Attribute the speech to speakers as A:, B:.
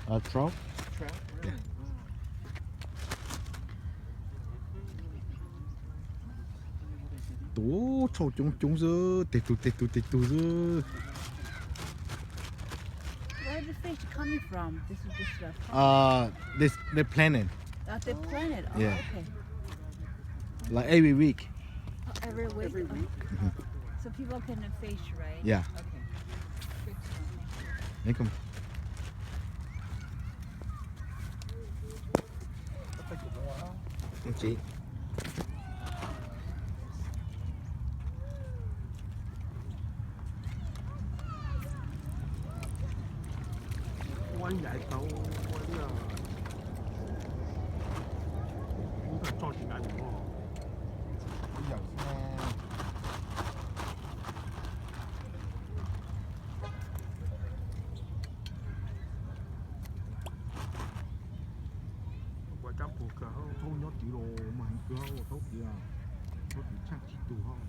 A: Trout.
B: Trout.
A: Yeah. Ồ, trâu chúng dơ, tê tu dơ.
C: Where are the fish coming from? This is just a pond.
A: The planet,
C: The planet. Oh,
A: Yeah.
C: okay.
A: like every week.
C: Oh, every week.
B: Every
C: Oh.
B: week.
C: So people can fish, right?
A: Yeah.
C: Okay. Good to know.
A: Make 'em. Chị.
B: Quán giải phẫu quán cũng thật cho chị ngại đúng không?
A: Bây giờ
B: Quả trăm phù cỡ
A: thâu nhót chỉ đồ mà cơ thâu kìa. Thâu chỉ chắc chỉ tù không.